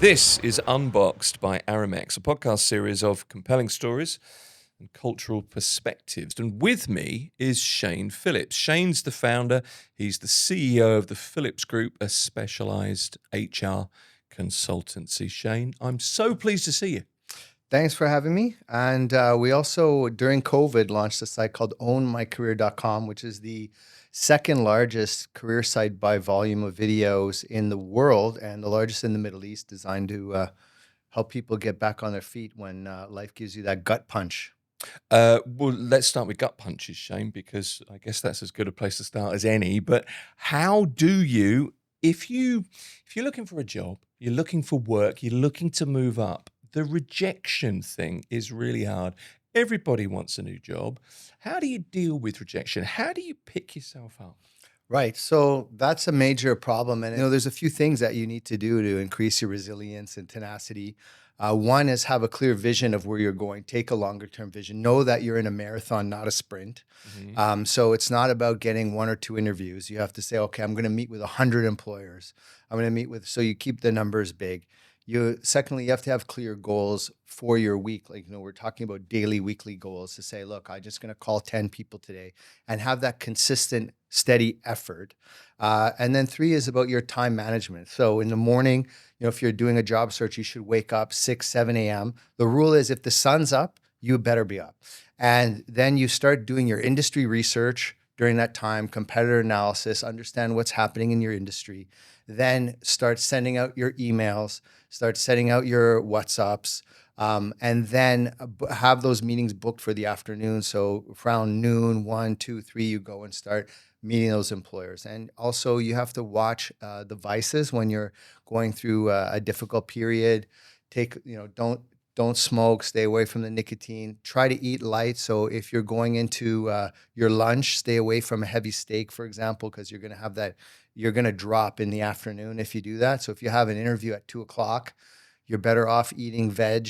This is Unboxed by Aramex, a podcast series of compelling stories and cultural perspectives. And with me is Shane Phillips. Shane's the founder. He's the CEO of the Phillips Group, a specialized HR consultancy. Shane, I'm so pleased to see you. Thanks for having me. And we also, during COVID, launched a site called ownmycareer.com, which is the second largest career site by volume of videos in the world and the largest in the Middle East, designed to help people get back on their feet when life gives you that gut punch. Well, let's start with gut punches, Shane, because I guess that's as good a place to start as any. But how do you, if you're looking for a job, you're looking for work, you're looking to move up, the rejection thing is really hard. Everybody wants a new job. How do you deal with rejection? How do you pick yourself up? Right. So that's a major problem. And there's a few things that you need to do to increase your resilience and tenacity. One is have a clear vision of where you're going. Take a longer term vision. Know that you're in a marathon, not a sprint. So it's not about getting one or two interviews. You have to say, okay, I'm going to meet with 100 employers. I'm going to meet with, so you keep the numbers big. Secondly, you have to have clear goals for your week. Like, we're talking about daily, weekly goals to say, look, I'm just going to call 10 people today and have that consistent, steady effort. And then 3 is about your time management. So in the morning, if you're doing a job search, you should wake up 6, 7 a.m. The rule is if the sun's up, you better be up. And then you start doing your industry research during that time, competitor analysis, understand what's happening in your industry, then start sending out your emails, start sending out your WhatsApps, and then have those meetings booked for the afternoon. So around noon, 1, 2, 3, you go and start meeting those employers. And also you have to watch the vices when you're going through a difficult period. Don't smoke, stay away from the nicotine, try to eat light. So if you're going into your lunch, stay away from a heavy steak, for example, because you're going to drop in the afternoon if you do that. So if you have an interview at 2:00, you're better off eating veg,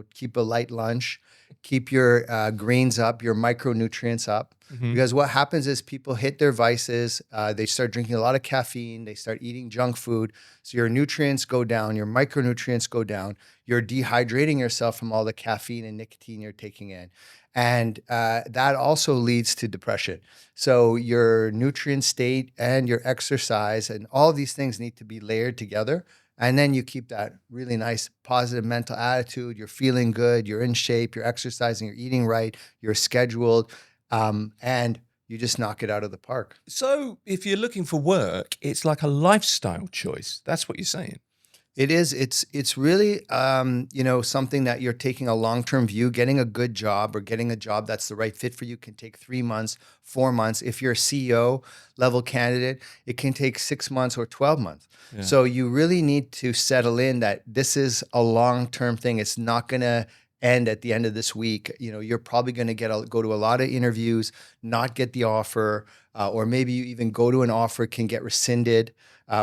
keep a light lunch, keep your greens up, your micronutrients up. Because what happens is people hit their vices, they start drinking a lot of caffeine, they start eating junk food. So your nutrients go down, your micronutrients go down, you're dehydrating yourself from all the caffeine and nicotine you're taking in. And that also leads to depression. So your nutrient state and your exercise and all these things need to be layered together. And then you keep that really nice, positive mental attitude. You're feeling good. You're in shape. You're exercising. You're eating right. You're scheduled. And you just knock it out of the park. So if you're looking for work, it's like a lifestyle choice. That's what you're saying. It is. It's really, something that you're taking a long-term view. Getting a good job or getting a job that's the right fit for you can take 3 months, 4 months. If you're a CEO level candidate, it can take 6 months or 12 months. Yeah. So you really need to settle in that this is a long-term thing. It's not going to end at the end of this week. You're probably going to go to a lot of interviews, not get the offer, or maybe you even go to an offer, can get rescinded.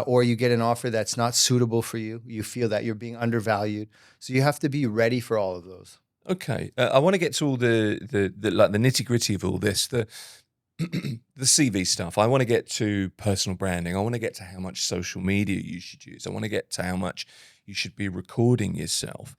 Or you get an offer that's not suitable for you. You feel that you're being undervalued. So you have to be ready for all of those. Okay. I want to get to all the nitty gritty of all this, the CV stuff. I want to get to personal branding. I want to get to how much social media you should use. I want to get to how much you should be recording yourself.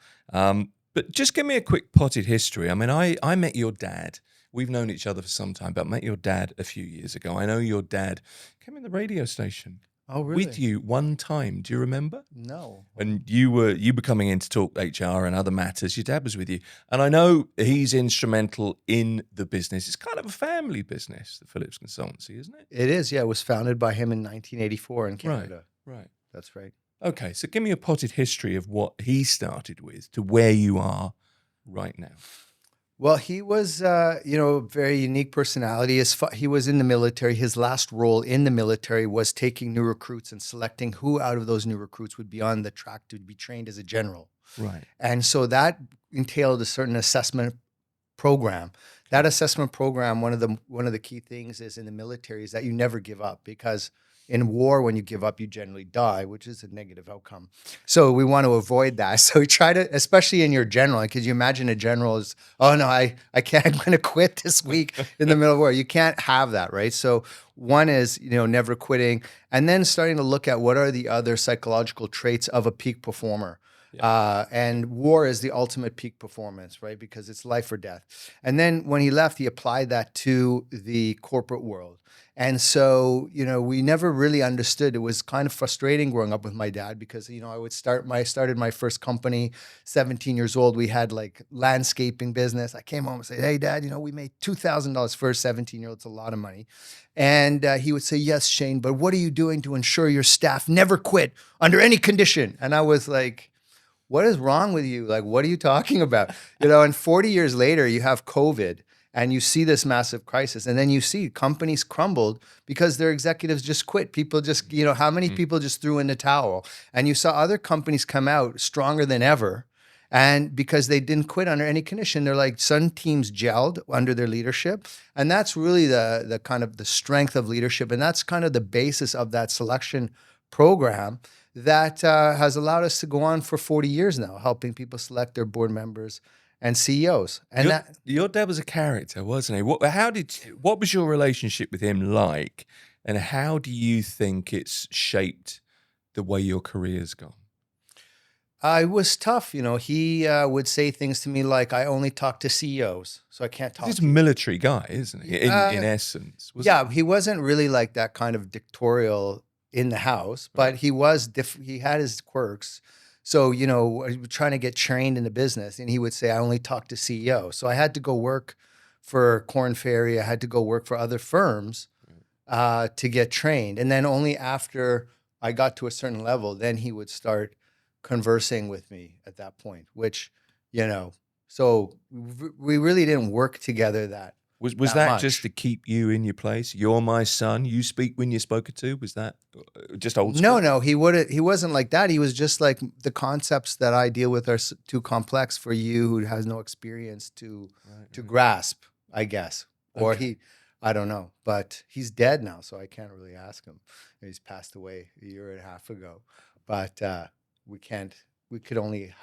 But just give me a quick potted history. I mean, I met your dad. We've known each other for some time, but I met your dad a few years ago. I know your dad came in the radio station. Oh, really? With you one time. Do you remember? No. And you were coming in to talk HR and other matters. Your dad was with you. And I know he's instrumental in the business. It's kind of a family business, the Phillips Consultancy, isn't it? It is, yeah. It was founded by him in 1984 in Canada. Right. That's right. Okay, so give me a potted history of what he started with to where you are right now. Well, he was, a very unique personality. He was in the military. His last role in the military was taking new recruits and selecting who out of those new recruits would be on the track to be trained as a general. Right. And so that entailed a certain assessment program. That assessment program, one of the key things is in the military is that you never give up, because in war, when you give up, you generally die, which is a negative outcome. So we want to avoid that. So we try to, especially in your general, because you imagine a general is, oh no, I can't, I'm going to quit this week in the middle of war. You can't have that, right? So one is, never quitting, and then starting to look at what are the other psychological traits of a peak performer. And war is the ultimate peak performance, right? Because it's life or death. And then when he left, he applied that to the corporate world. And so, we never really understood. It was kind of frustrating growing up with my dad because, I started my first company, 17 years old. We had like landscaping business. I came home and said, "Hey, Dad, we made $2,000 for a 17-year-old. It's a lot of money." And he would say, "Yes, Shane, but what are you doing to ensure your staff never quit under any condition?" And I was like, "What is wrong with you? Like, what are you talking about?" And 40 years later, you have COVID and you see this massive crisis. And then you see companies crumbled because their executives just quit. People just, how many people just threw in the towel? And you saw other companies come out stronger than ever. And because they didn't quit under any condition, they're like, some teams gelled under their leadership. And that's really the kind of the strength of leadership. And that's kind of the basis of that selection program that has allowed us to go on for 40 years now, helping people select their board members and CEOs. And your dad was a character, wasn't he? What was your relationship with him like, and how do you think it's shaped the way your career's gone? it was tough. He would say things to me like, "I only talk to CEOs, so I can't talk He's to a you." military guy, isn't he? In essence, He wasn't really like that kind of dictatorial in the house, but he was he had his quirks. So, trying to get trained in the business, and he would say, "I only talk to CEOs." So I had to go work for Korn Ferry. I had to go work for other firms to get trained. And then only after I got to a certain level, then he would start conversing with me at that point, which, so we really didn't work together Was that much. just to keep you in your place? You're my son. You speak when you're spoken to. Was that just old school? No, he wasn't like that. He was just like, the concepts that I deal with are too complex for you who has no experience to grasp, I guess. Or I don't know, but he's dead now, so I can't really ask him. He's passed away a year and a half ago, but we could only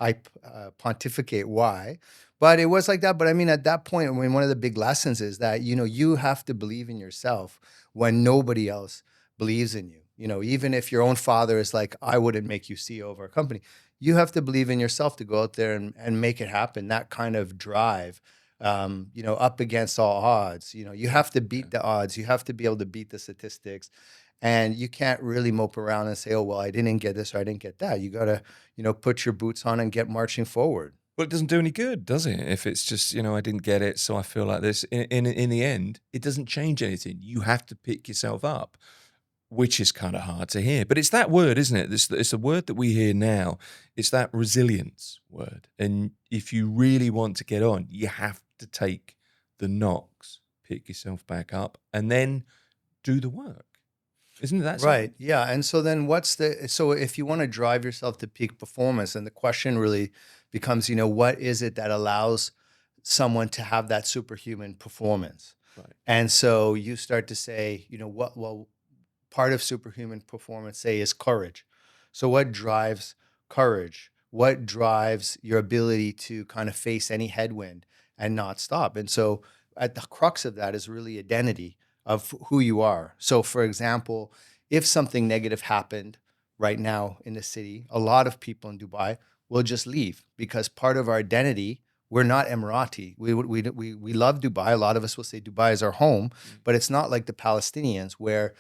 pontificate why. But it was like that. But I mean, at that point, one of the big lessons is that, you have to believe in yourself when nobody else believes in you. Even if your own father is like, "I wouldn't make you CEO of our company," you have to believe in yourself to go out there and make it happen. That kind of drive, up against all odds. You have to beat the odds. You have to be able to beat the statistics. And you can't really mope around and say, "Oh, well, I didn't get this or I didn't get that." You got to, put your boots on and get marching forward. Well, it doesn't do any good, does it? If it's just, I didn't get it, so I feel like this. In the end, it doesn't change anything. You have to pick yourself up, which is kind of hard to hear. But it's that word, isn't it? It's a word that we hear now. It's that resilience word. And if you really want to get on, you have to take the knocks, pick yourself back up, and then do the work. Isn't that right? Yeah. And so then so if you want to drive yourself to peak performance, and the question really becomes, what is it that allows someone to have that superhuman performance? Right. And so you start to say, part of superhuman performance, say, is courage. So what drives courage? What drives your ability to kind of face any headwind and not stop? And so at the crux of that is really identity of who you are. So for example, if something negative happened right now in the city, a lot of people in Dubai will just leave because part of our identity, we're not Emirati. We love Dubai. A lot of us will say Dubai is our home, but it's not like the Palestinians where,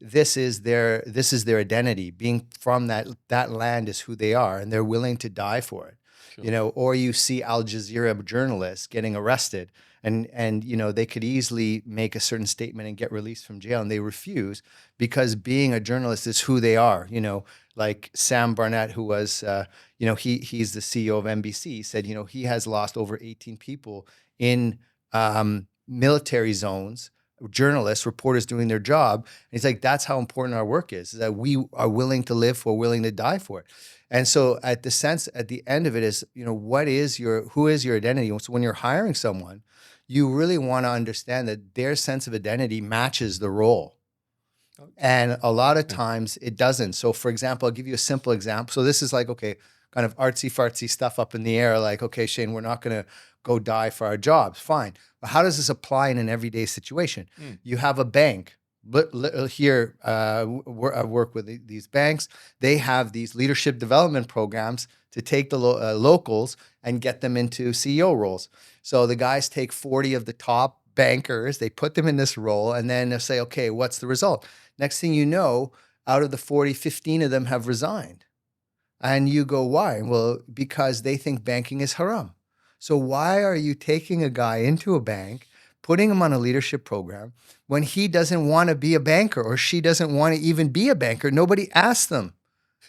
this is their identity. Being from that land is who they are, and they're willing to die for it. Sure. Or you see Al Jazeera journalists getting arrested, and they could easily make a certain statement and get released from jail, and they refuse because being a journalist is who they are. Like Sam Barnett, who was, he's the CEO of NBC, said, he has lost over 18 people in military zones, journalists, reporters doing their job. And he's like, that's how important our work is that we are willing to live for, willing to die for it. And so at the end of it is, who is your identity? So when you're hiring someone, you really want to understand that their sense of identity matches the role. Okay. And a lot of times it doesn't. So for example, I'll give you a simple example. So this is like, okay, kind of artsy fartsy stuff up in the air. Like, okay, Shane, we're not going to go die for our jobs. Fine. But how does this apply in an everyday situation? You have a bank, here, I work with these banks. They have these leadership development programs to take the locals and get them into CEO roles. So the guys take 40 of the top bankers, they put them in this role, and then they'll say, okay, what's the result? Next thing you know, out of the 40, 15 of them have resigned. And you go, why? Well, because they think banking is haram. So why are you taking a guy into a bank, putting him on a leadership program when he doesn't want to be a banker or she doesn't want to even be a banker? Nobody asked them.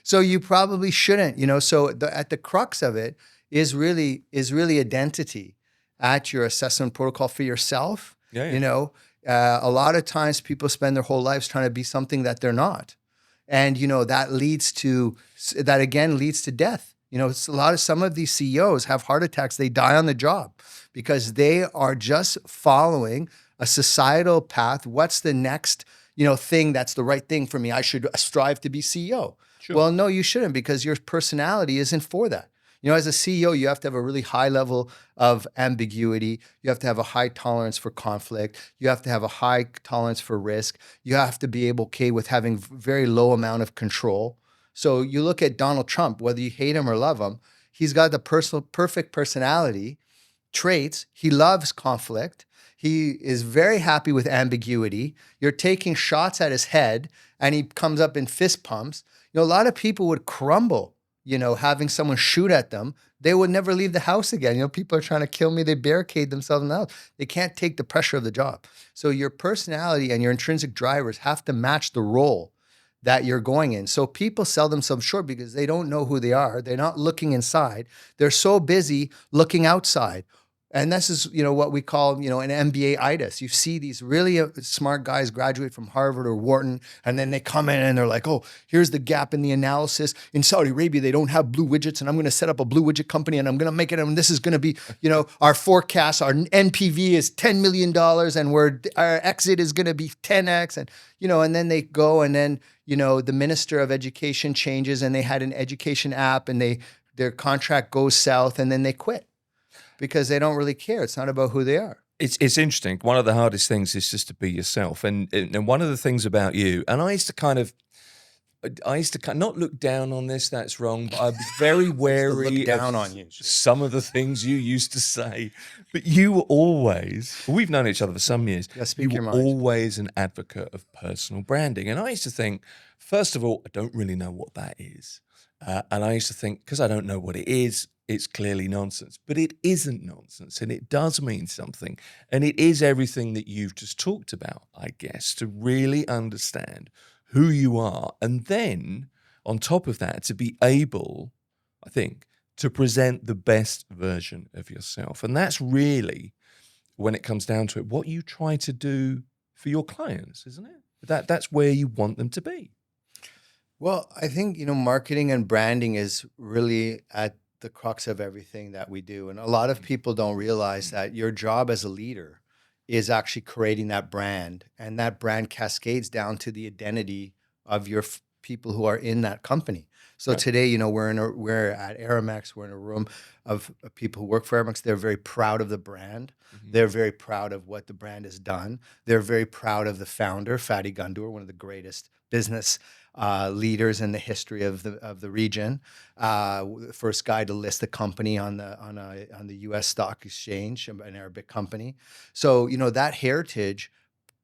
So you probably shouldn't, so at the crux of it is really identity at your assessment protocol for yourself. Yeah. A lot of times people spend their whole lives trying to be something that they're not. And, that again leads to death. It's some of these CEOs have heart attacks. They die on the job because they are just following a societal path. What's the next, thing that's the right thing for me? I should strive to be CEO. Sure. Well, no, you shouldn't, because your personality isn't for that. As a CEO, you have to have a really high level of ambiguity. You have to have a high tolerance for conflict. You have to have a high tolerance for risk. You have to be okay with having very low amount of control. So you look at Donald Trump, whether you hate him or love him, he's got the perfect personality traits. He loves conflict. He is very happy with ambiguity. You're taking shots at his head and he comes up in fist pumps. A lot of people would crumble, having someone shoot at them. They would never leave the house again. People are trying to kill me. They barricade themselves in the house. They can't take the pressure of the job. So your personality and your intrinsic drivers have to match the role that you're going in. So people sell themselves short because they don't know who they are. They're not looking inside. They're so busy looking outside. And this is, what we call, an MBA-itis. You see these really smart guys graduate from Harvard or Wharton, and then they come in and they're like, oh, here's the gap in the analysis. In Saudi Arabia, they don't have blue widgets, and I'm going to set up a blue widget company, and I'm going to make it, and this is going to be, our forecast, our NPV is $10 million, and our exit is going to be 10x. And, and then they go, and then, the Minister of Education changes, and they had an education app, and their contract goes south, and then they quit. Because they don't really care. It's not about who they are. It's interesting. One of the hardest things is just to be yourself. And one of the things about you, and I used to not look down on this, that's wrong, but I was very wary look down on you. Some of the things you used to say. But you were always, we've known each other for some years, yeah, speak you your were mind. always an advocate of personal branding. And I used to think, first of all, I don't really know what that is. And I used to think, because I don't know what it is, it's clearly nonsense. But it isn't nonsense, and it does mean something. And it is everything that you've just talked about, I guess, to really understand who you are. And then, on top of that, to be able, I think, to present the best version of yourself. And that's really, when it comes down to it, what you try to do for your clients, isn't it? That's where you want them to be. Well, I think, marketing and branding is really at the crux of everything that we do. And a lot of people don't realize that your job as a leader is actually creating that brand, and that brand cascades down to the identity of your people who are in that company. So Right. today, we're at Aramex. We're in a room of people who work for Aramex. They're very proud of the brand. Mhm. They're very proud of what the brand has done. They're very proud of the founder, Fatty Gundur, one of the greatest business leaders in the history of the region. The first guy to list a company on the U.S. stock exchange, an Arabic company. So that heritage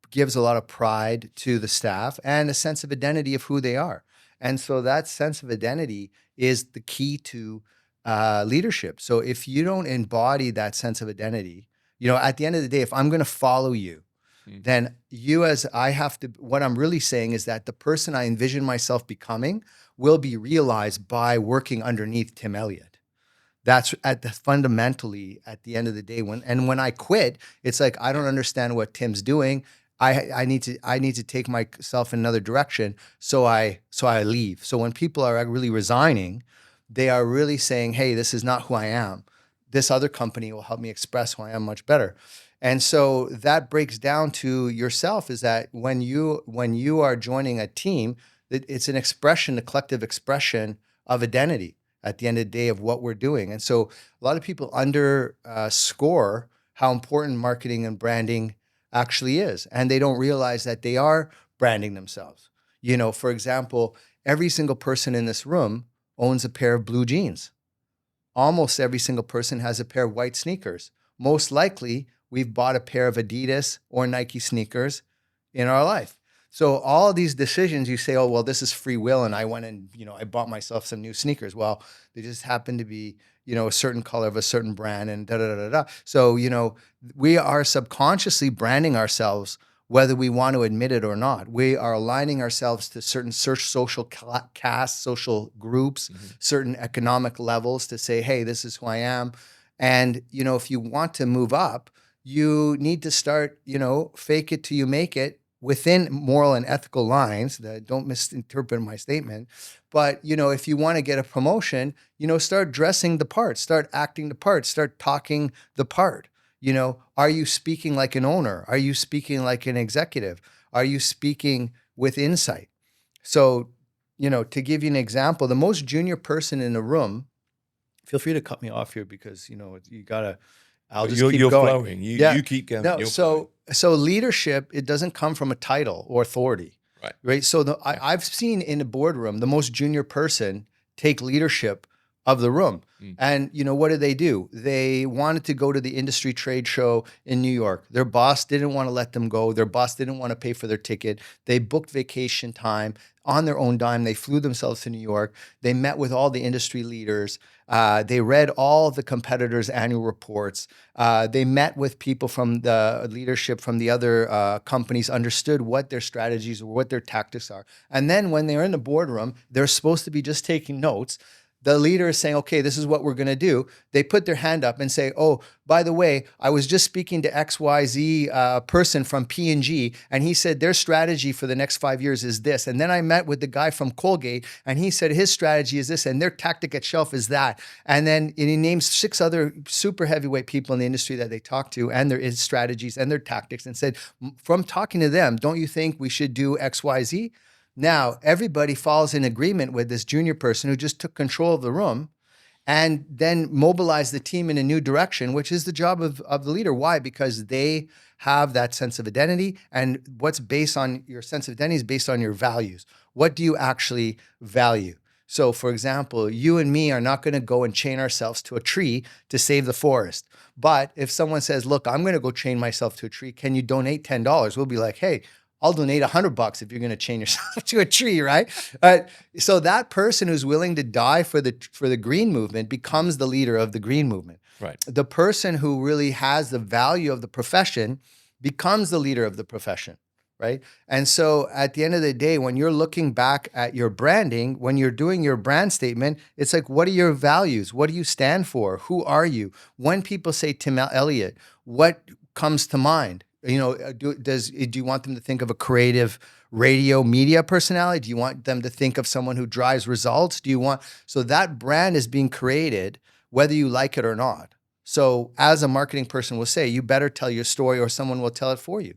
gives a lot of pride to the staff and a sense of identity of who they are. And so that sense of identity is the key to leadership. So if you don't embody that sense of identity, at the end of the day, if I'm going to follow you, then what I'm really saying is that the person I envision myself becoming will be realized by working underneath Tim Elliott. That's fundamentally at the end of the day. When I quit, it's like, I don't understand what Tim's doing. I need to take myself in another direction. So I leave. So when people are really resigning, they are really saying, hey, this is not who I am. This other company will help me express who I am much better. And so that breaks down to yourself, is that when you are joining a team, it's an expression, a collective expression of identity at the end of the day of what we're doing. And so a lot of people underscore how important marketing and branding actually is. And they don't realize that they are branding themselves. For example, every single person in this room owns a pair of blue jeans. Almost every single person has a pair of white sneakers. Most likely, we've bought a pair of Adidas or Nike sneakers in our life. So all of these decisions, you say, oh, well, this is free will. And I went and, I bought myself some new sneakers. Well, they just happen to be, a certain color of a certain brand and da, da, da, da. So, we are subconsciously branding ourselves, whether we want to admit it or not. We are aligning ourselves to certain social castes, social groups, certain economic levels to say, hey, this is who I am. And, if you want to move up, you need to start, fake it till you make it within moral and ethical lines. Don't misinterpret my statement. But, if you want to get a promotion, start dressing the part, start acting the part, start talking the part. Are you speaking like an owner? Are you speaking like an executive? Are you speaking with insight? So, to give you an example, the most junior person in the room, feel free to cut me off here because, you gotta, I'll just keep you're going. flowing. You keep going. No, so leadership, it doesn't come from a title or authority, right? So I've seen in a boardroom, the most junior person take leadership of the room. And what did they do? They wanted to go to the industry trade show in New York. Their boss didn't want to let them go. Their boss didn't want to pay for their ticket. They booked vacation time on their own dime. They flew themselves to New York. They met with all the industry leaders. They read all the competitors' annual reports. They met with people from the leadership from the other companies, understood what their strategies or what their tactics are. And then when they're in the boardroom, they're supposed to be just taking notes. The leader is saying, okay, this is what we're going to do. They put their hand up and say, oh, by the way, I was just speaking to XYZ person from P&G, and he said their strategy for the next 5 years is this. And then I met with the guy from Colgate, and he said his strategy is this, and their tactic at shelf is that. And then he names 6 other super heavyweight people in the industry that they talk to and their strategies and their tactics and said, from talking to them, don't you think we should do XYZ? Now, everybody falls in agreement with this junior person who just took control of the room and then mobilized the team in a new direction, which is the job of the leader. Why? Because they have that sense of identity, and what's based on your sense of identity is based on your values. What do you actually value? So, for example, you and me are not going to go and chain ourselves to a tree to save the forest. But if someone says, look, I'm going to go chain myself to a tree, can you donate $10? We'll be like, hey, I'll donate $100 if you're going to chain yourself to a tree, right? So that person who's willing to die for the green movement becomes the leader of the green movement. Right. The person who really has the value of the profession becomes the leader of the profession, right? And so at the end of the day, when you're looking back at your branding, when you're doing your brand statement, it's like, what are your values? What do you stand for? Who are you? When people say Tim Elliott, what comes to mind? Do you want them to think of a creative radio media personality? Do you want them to think of someone who drives results? So that brand is being created, whether you like it or not. So as a marketing person will say, you better tell your story or someone will tell it for you.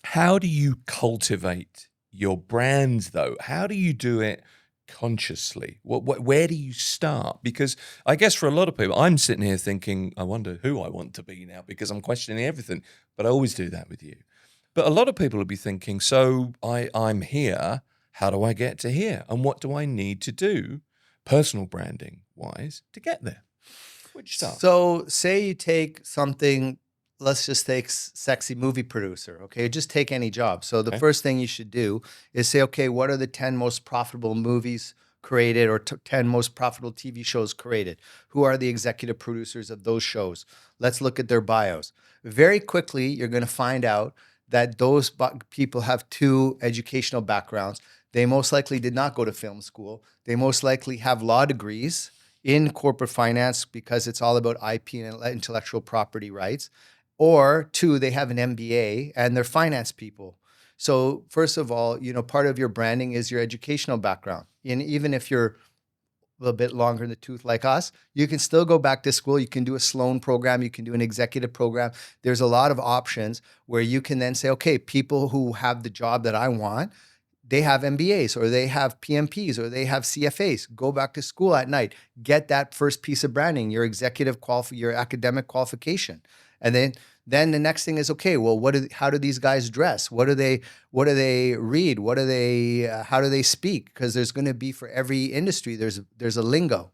How do you cultivate your brands though? How do you do it consciously? Where do you start? Because I guess for a lot of people, I'm sitting here thinking, I wonder who I want to be now because I'm questioning everything. But I always do that with you. But a lot of people will be thinking, so I'm here. How do I get to here? And what do I need to do, personal branding wise, to get there? Which stuff? So say you take something, let's just take sexy movie producer, okay? Just take any job. So the first thing you should do is say, okay, what are the 10 most profitable movies created or 10 most profitable TV shows created? Who are the executive producers of those shows? Let's look at their bios. Very quickly, you're going to find out that those people have 2 educational backgrounds. They most likely did not go to film school. They most likely have law degrees in corporate finance because it's all about IP and intellectual property rights. Or 2, they have an MBA and they're finance people. So first of all, part of your branding is your educational background. And even if you're a little bit longer in the tooth like us, you can still go back to school. You can do a Sloan program. You can do an executive program. There's a lot of options where you can then say, okay, people who have the job that I want, they have MBAs or they have PMPs or they have CFAs. Go back to school at night. Get that first piece of branding, your your academic qualification. And then Then the next thing is, okay, well, how do these guys dress? What do they read? How do they speak? Because there's going to be, for every industry, there's a lingo,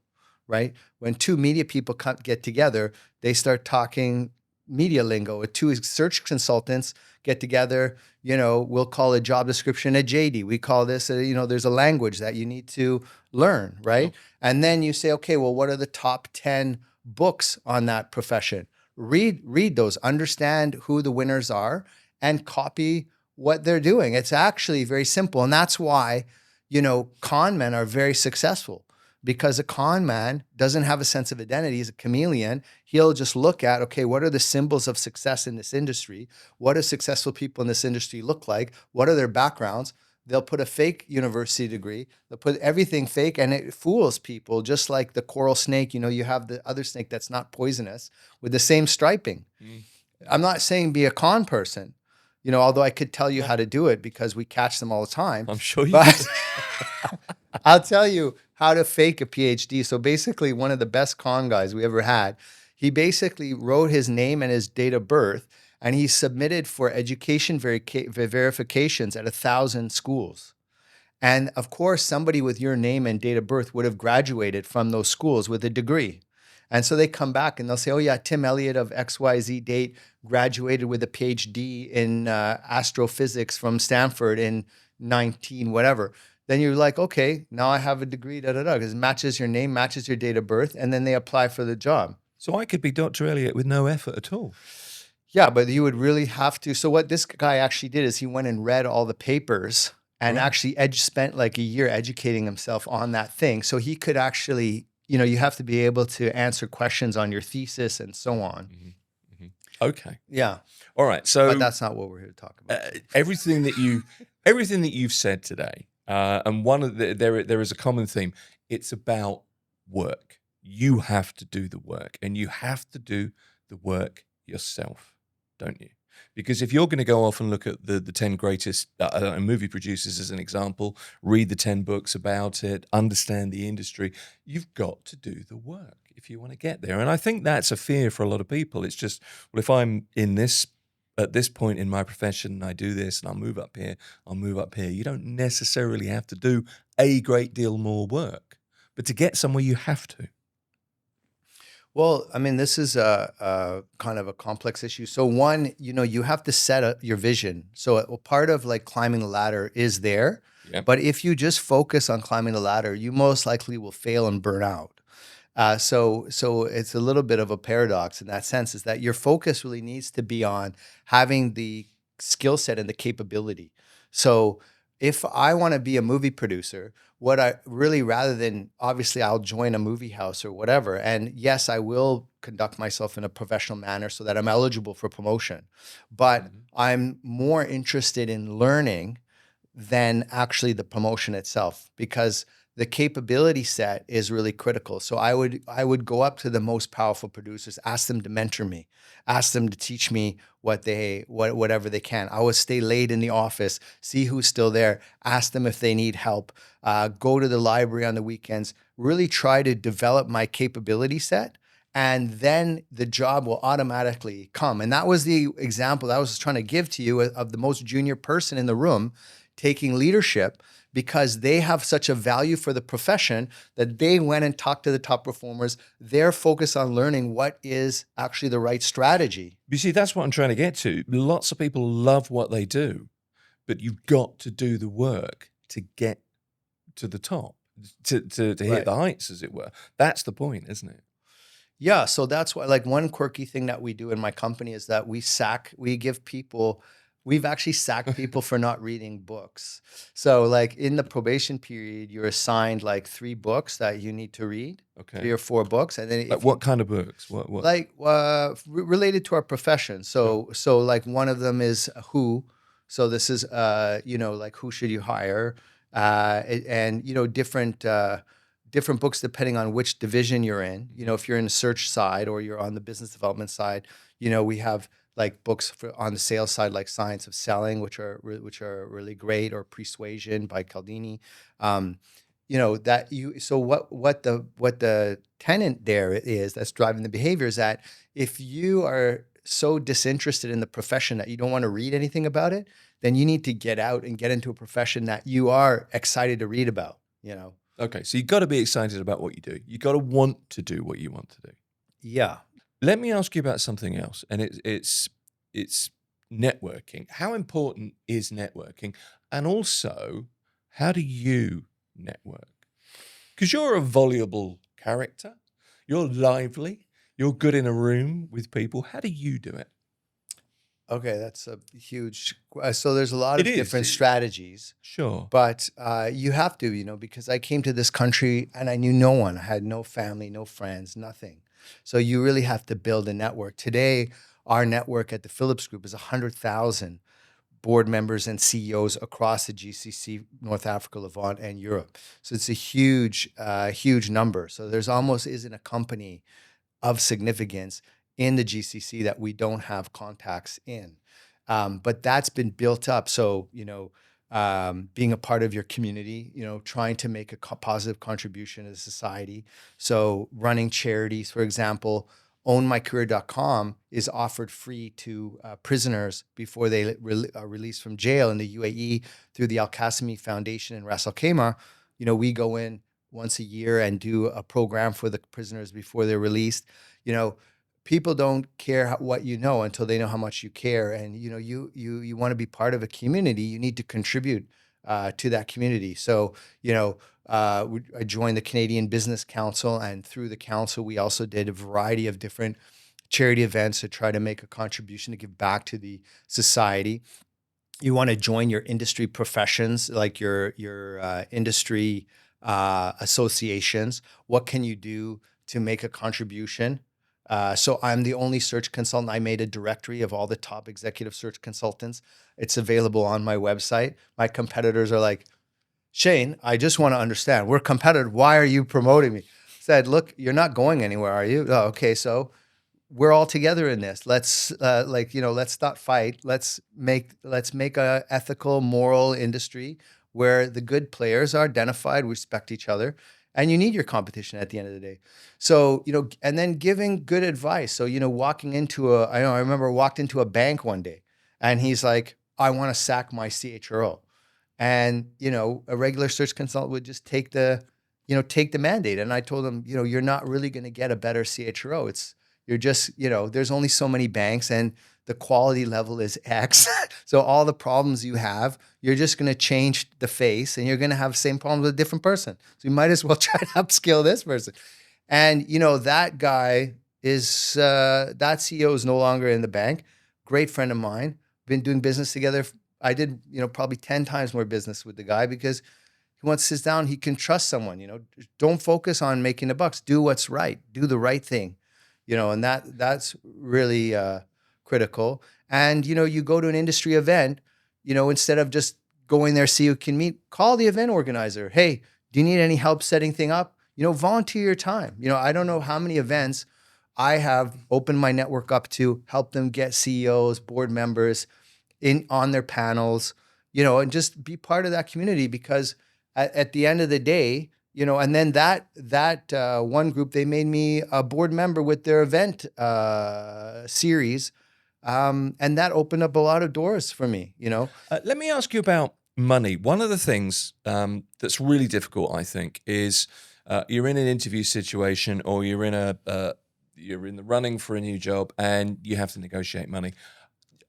right? When two media people get together, they start talking media lingo. Two search consultants get together, we'll call a job description a JD. We call this, there's a language that you need to learn, right? Sure. And then you say, okay, well, what are the top 10 books on that profession? Read those, understand who the winners are, and copy what they're doing. It's actually very simple. And that's why, con men are very successful, because a con man doesn't have a sense of identity. He's a chameleon. He'll just look at, okay, what are the symbols of success in this industry? What do successful people in this industry look like? What are their backgrounds? They'll put a fake university degree. They'll put everything fake, and it fools people, just like the coral snake. You have the other snake that's not poisonous with the same striping. I'm not saying be a con person, although I could tell you how to do it because we catch them all the time. I'm sure you But I'll tell you how to fake a PhD. So basically, one of the best con guys we ever had, he basically wrote his name and his date of birth, and he submitted for education verifications at 1,000 schools. And of course, somebody with your name and date of birth would have graduated from those schools with a degree. And so they come back and they'll say, oh yeah, Tim Elliott of XYZ date graduated with a PhD in astrophysics from Stanford in 19 whatever. Then you're like, okay, now I have a degree, because it matches your name, matches your date of birth, and then they apply for the job. So I could be Dr. Elliott with no effort at all. Yeah, but you would really have to. So what this guy actually did is he went and read all the papers and actually spent like a year educating himself on that thing. So he could actually, you have to be able to answer questions on your thesis and so on. Mm-hmm. Mm-hmm. Okay. Yeah. All right. So, but that's not what we're here to talk about. Everything that you've said today, and there is a common theme. It's about work. You have to do the work, and you have to do the work yourself, don't you? Because if you're going to go off and look at the 10 greatest movie producers as an example, read the 10 books about it, understand the industry, you've got to do the work if you want to get there. And I think that's a fear for a lot of people. It's just, well, if I'm at this point in my profession, and I do this and I'll move up here, You don't necessarily have to do a great deal more work, but to get somewhere, you have to. Well, I mean, this is a kind of a complex issue. So one, you have to set up your vision. So part of like climbing the ladder is there, but if you just focus on climbing the ladder, you most likely will fail and burn out. So it's a little bit of a paradox in that sense, is that your focus really needs to be on having the skill set and the capability. So if I want to be a movie producer, what I really, rather than, obviously I'll join a movie house or whatever, and yes, I will conduct myself in a professional manner so that I'm eligible for promotion, but I'm more interested in learning than actually the promotion itself, because the capability set is really critical. So I would go up to the most powerful producers, ask them to mentor me, ask them to teach me whatever they can. I would stay late in the office, see who's still there, ask them if they need help, go to the library on the weekends, really try to develop my capability set. And then the job will automatically come. And that was the example that I was trying to give to you of the most junior person in the room taking leadership, because they have such a value for the profession that they went and talked to the top performers. They're focused on learning what is actually the right strategy. You see, that's what I'm trying to get to. Lots of people love what they do, but you've got to do the work to get to the top, to hit the heights, as it were. That's the point, isn't it? Yeah, so that's why, like, one quirky thing that we do in my company is that we've actually sacked people for not reading books. So like in the probation period, you're assigned like 3 books that you need to read, 3 or 4 books. And then like what kind of books? What? Like related to our profession. So like one of them is who. So this is, like who should you hire? And different books depending on which division you're in. If you're in the search side or you're on the business development side, we have like books on the sales side, like Science of Selling, which are really great, or Persuasion by Cialdini. So what the tenant there is that's driving the behavior is that if you are so disinterested in the profession that you don't want to read anything about it, then you need to get out and get into a profession that you are excited to read about, you know? Okay, so you've got to be excited about what you do. You've got to want to do what you want to do. Yeah. Let me ask you about something else, and it's networking. How important is networking? And also, how do you network? Because you're a voluble character, you're lively, you're good in a room with people. How do you do it? Okay, that's a huge. So there's a lot It of is. different strategies, Sure. but you have to, because I came to this country and I knew no one. I had no family, no friends, nothing. So you really have to build a network. Today, our network at the Phillips Group is 100,000 board members and CEOs across the GCC, North Africa, Levant, and Europe. So it's a huge number. So there's almost isn't a company of significance in the GCC that we don't have contacts in. But that's been built up. So, being a part of your community, trying to make a positive contribution to society. So running charities, for example, ownmycareer.com is offered free to prisoners before they are released from jail in the UAE through the Al Qasimi Foundation in Ras Al Khaimah. We go in once a year and do a program for the prisoners before they're released. People don't care what you know until they know how much you care. And, you want to be part of a community, you need to contribute to that community. So, I joined the Canadian Business Council, and through the council, we also did a variety of different charity events to try to make a contribution to give back to the society. You want to join your industry professions, like your industry associations. What can you do to make a contribution? So I'm the only search consultant. I made a directory of all the top executive search consultants. It's available on my website. My competitors are like, Shane, I just want to understand. We're competitive. Why are you promoting me? Said, look, you're not going anywhere, are you? Oh, okay, so we're all together in this. Let's let's not fight. Let's make a ethical, moral industry where the good players are identified, respect each other, and you need your competition at the end of the day. So, and then giving good advice. So, walking into I remember I walked into a bank one day and he's like, I want to sack my CHRO. And, a regular search consultant would just take the mandate. And I told him, you're not really going to get a better CHRO. You're just, there's only so many banks and the quality level is X. So all the problems you have, you're just going to change the face and you're going to have the same problem with a different person. So you might as well try to upskill this person. And, that guy is, that CEO is no longer in the bank. Great friend of mine. Been doing business together. I did, probably 10 times more business with the guy because he once sits down, he can trust someone, don't focus on making the bucks, do what's right, do the right thing, and that's really critical. And, you go to an industry event, instead of just going there, see who can meet, call the event organizer. Hey, do you need any help setting thing up? Volunteer your time. I don't know how many events I have opened my network up to help them get CEOs, board members on their panels, and just be part of that community because at the end of the day, and then that one group, they made me a board member with their event series. And that opened up a lot of doors for me, Let me ask you about money. One of the things that's really difficult, I think, is you're in an interview situation or you're in the running for a new job and you have to negotiate money.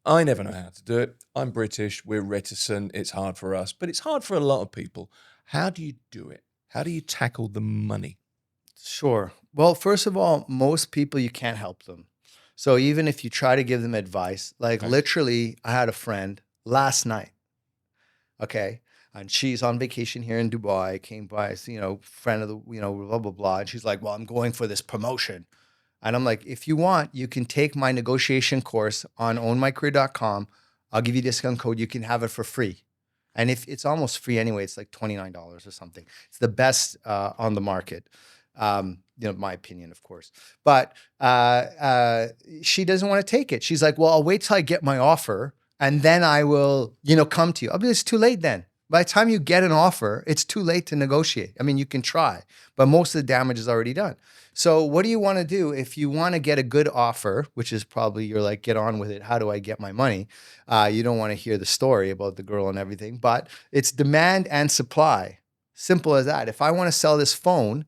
I never know how to do it. I'm British. We're reticent. It's hard for us, but it's hard for a lot of people. How do you do it? How do you tackle the money? Sure. Well, first of all, most people, you can't help them. So even if you try to give them advice, like Okay. literally, I had a friend last night, okay, and she's on vacation here in Dubai, came by, friend of the, blah, blah, blah. And she's like, well, I'm going for this promotion. And I'm like, if you want, you can take my negotiation course on ownmycareer.com. I'll give you a discount code. You can have it for free. And if it's almost free anyway, it's like $29 or something. It's the best on the market. My opinion, of course. But she doesn't want to take it. She's like, well, I'll wait till I get my offer and then I will, come to you. I'll be, it's too late then. By the time you get an offer, it's too late to negotiate. I mean, you can try, but most of the damage is already done. So what do you want to do if you want to get a good offer, which is probably you're like, get on with it. How do I get my money? You don't want to hear the story about the girl and everything, but it's demand and supply. Simple as that. If I want to sell this phone,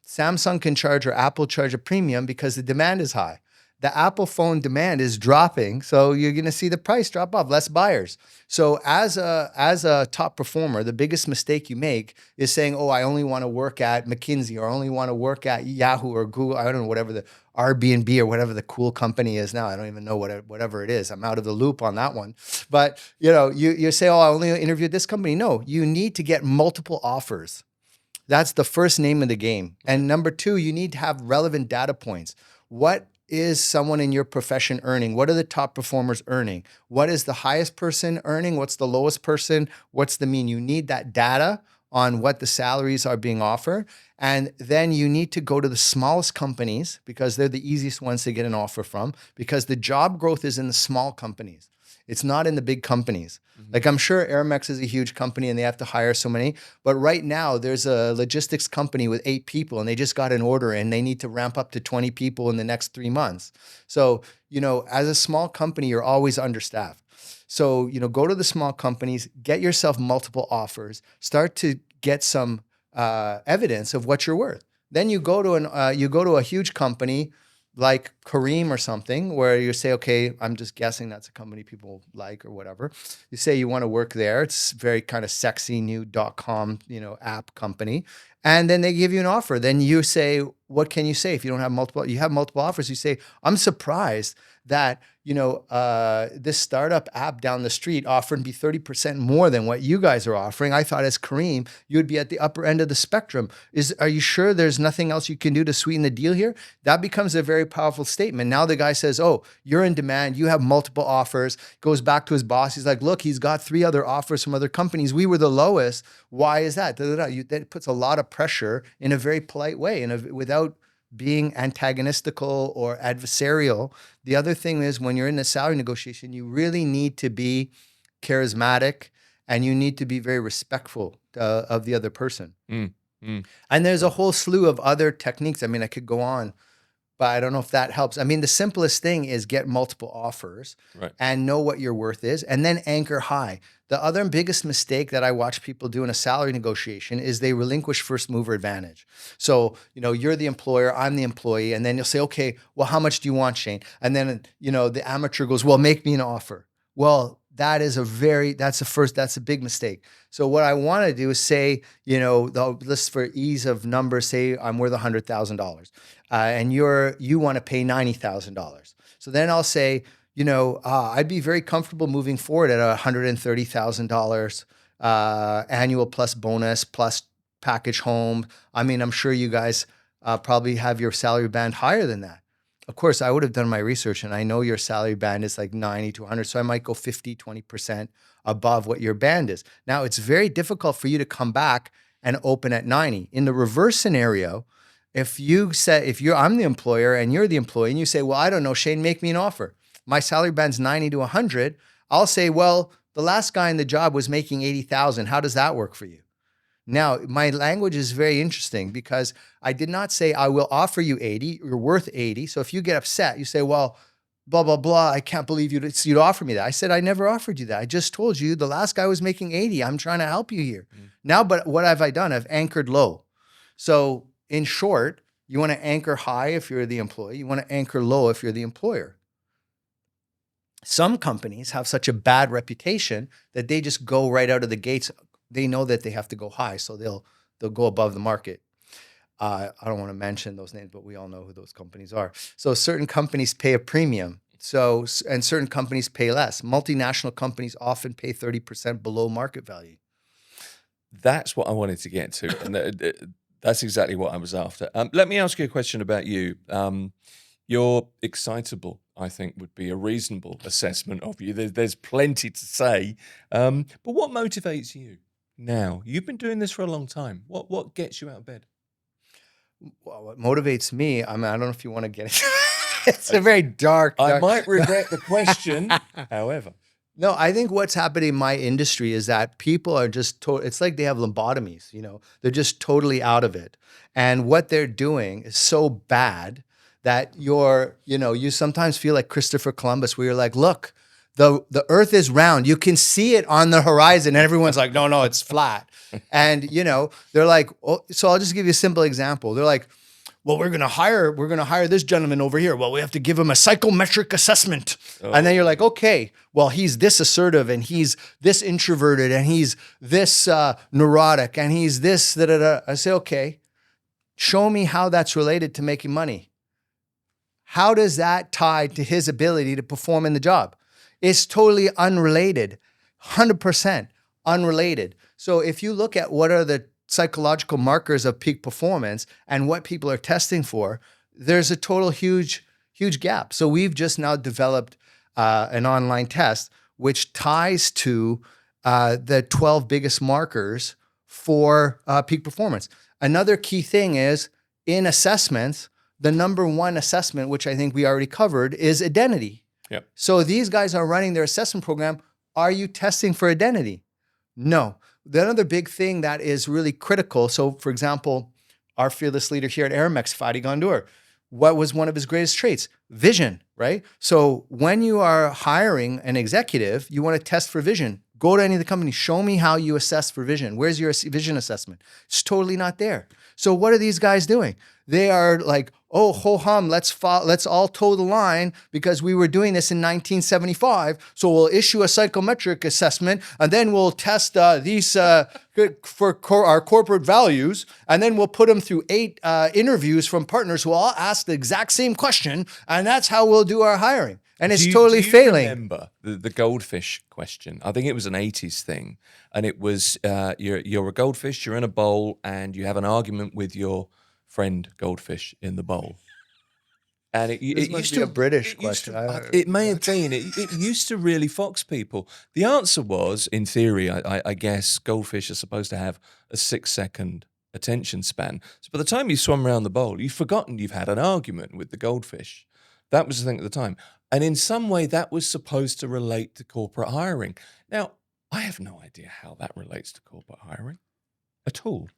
Samsung can charge or Apple charge a premium because the demand is high. The Apple phone demand is dropping, so you're going to see the price drop off, less buyers. So as a top performer, the biggest mistake you make is saying, "Oh, I only want to work at McKinsey, or I only want to work at Yahoo or Google. I don't know, whatever the Airbnb or whatever the cool company is now. I don't even know whatever it is. I'm out of the loop on that one. But you say, "Oh, I only interviewed this company." No, you need to get multiple offers. That's the first name of the game. And number two, you need to have relevant data points. What is someone in your profession earning? What are the top performers earning? What is the highest person earning? What's the lowest person? What's the mean? You need that data on what the salaries are being offered. And then you need to go to the smallest companies because they're the easiest ones to get an offer from, because the job growth is in the small companies. It's not in the big companies. Like, I'm sure Aramex is a huge company and they have to hire so many, but right now there's a logistics company with 8 people and they just got an order and they need to ramp up to 20 people in the next 3 months. So, as a small company, you're always understaffed. So, go to the small companies, get yourself multiple offers, start to get some evidence of what you're worth. Then you go to a huge company like Kareem or something, where you say, okay, I'm just guessing that's a company people like or whatever. You say you want to work there. It's very kind of sexy new .com, app company. And then they give you an offer. Then you say, what can you say if you don't have multiple? You have multiple offers. You say, I'm surprised that this startup app down the street offered me 30% more than what you guys are offering. I thought as Kareem, you'd be at the upper end of the spectrum. Are you sure there's nothing else you can do to sweeten the deal here? That becomes a very powerful statement. Now the guy says, oh, you're in demand. You have multiple offers. Goes back to his boss. He's like, look, he's got 3 other offers from other companies. We were the lowest. Why is that? That puts a lot of pressure in a very polite way and without being antagonistical or adversarial. The other thing is, when you're in a salary negotiation, you really need to be charismatic and you need to be very respectful of the other person. And there's a whole slew of other techniques. I mean, I could go on, but I don't know if that helps. I mean, the simplest thing is get multiple offers and know what your worth is, and then anchor high. The other biggest mistake that I watch people do in a salary negotiation is they relinquish first mover advantage. So, you're the employer, I'm the employee, and then you'll say, okay, well, how much do you want, Shane? And then, the amateur goes, well, make me an offer. Well, that's a big mistake. So what I want to do is say, let's, for ease of numbers, say I'm worth $100,000 and you want to pay $90,000. So then I'll say, I'd be very comfortable moving forward at $130,000 annual plus bonus plus package home. I mean, I'm sure you guys probably have your salary band higher than that. Of course, I would have done my research and I know your salary band is like 90 to 100. So I might go 50, 20% above what your band is. Now, it's very difficult for you to come back and open at 90. In the reverse scenario, if I'm the employer and you're the employee and you say, well, I don't know, Shane, make me an offer. My salary band's 90 to 100. I'll say, well, the last guy in the job was making 80,000. How does that work for you? Now, my language is very interesting because I did not say I will offer you 80, you're worth 80. So if you get upset, you say, well, blah, blah, blah, I can't believe you'd offer me that. I said, I never offered you that. I just told you the last guy was making 80. I'm trying to help you here. Now, but what have I done? I've anchored low. So in short, you want to anchor high if you're the employee. You want to anchor low if you're the employer. Some companies have such a bad reputation that they just go right out of the gates. They know that they have to go high, so they'll go above the market. I don't want to mention those names, but we all know who those companies are. So certain companies pay a premium. And certain companies pay less. Multinational companies often pay 30% below market value. That's what I wanted to get to, and that's exactly what I was after. Let me ask you a question about you. You're excitable, I think, would be a reasonable assessment of you. There's plenty to say, but what motivates you now? You've been doing this for a long time. What gets you out of bed? Well, what motivates me, I mean, I don't know if you want to get it. It's a very dark. I might regret the question, however. No, I think what's happening in my industry is that people are just it's like they have lobotomies, they're just totally out of it. And what they're doing is so bad that you sometimes feel like Christopher Columbus, where you're like, look, the earth is round. You can see it on the horizon. And everyone's like, no, it's flat. And, they're like, oh, so I'll just give you a simple example. They're like, well, we're gonna hire this gentleman over here. Well, we have to give him a psychometric assessment. Oh. And then you're like, okay, well, he's this assertive and he's this introverted and he's this neurotic and he's this da-da-da. I say, okay, show me how that's related to making money. How does that tie to his ability to perform in the job? It's totally unrelated, 100% unrelated. So if you look at what are the psychological markers of peak performance and what people are testing for, there's a total huge gap. So we've just now developed an online test which ties to the 12 biggest markers for peak performance. Another key thing is in assessments, the number one assessment, which I think we already covered, is identity. Yep. So these guys are running their assessment program. Are you testing for identity? No. The other big thing that is really critical, so for example, our fearless leader here at Aramex, Fadi Gandour, what was one of his greatest traits? Vision, right? So when you are hiring an executive, you want to test for vision. Go to any of the companies, show me how you assess for vision. Where's your vision assessment? It's totally not there. So what are these guys doing? They are like, oh, ho hum, let's all toe the line because we were doing this in 1975. So we'll issue a psychometric assessment and then we'll test these for our corporate values. And then we'll put them through 8 interviews from partners who all ask the exact same question. And that's how we'll do our hiring. And it's totally failing. Remember the goldfish question? I think it was an 80s thing. And it was, you're a goldfish, you're in a bowl and you have an argument with your friend goldfish in the bowl. And it used to be a British question. It may have been. It used to really fox people. The answer was, in theory, I guess goldfish are supposed to have a 6-second attention span. So by the time you swum around the bowl, you've forgotten you've had an argument with the goldfish. That was the thing at the time. And in some way, that was supposed to relate to corporate hiring. Now, I have no idea how that relates to corporate hiring at all.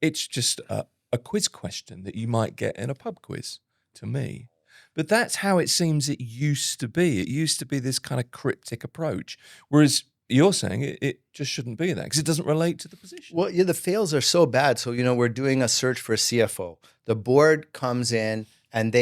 It's just a quiz question that you might get in a pub quiz, to me. But that's how it seems it used to be. It used to be this kind of cryptic approach. Whereas you're saying it just shouldn't be that because it doesn't relate to the position. Well, yeah, the fails are so bad. So, we're doing a search for a CFO. The board comes in and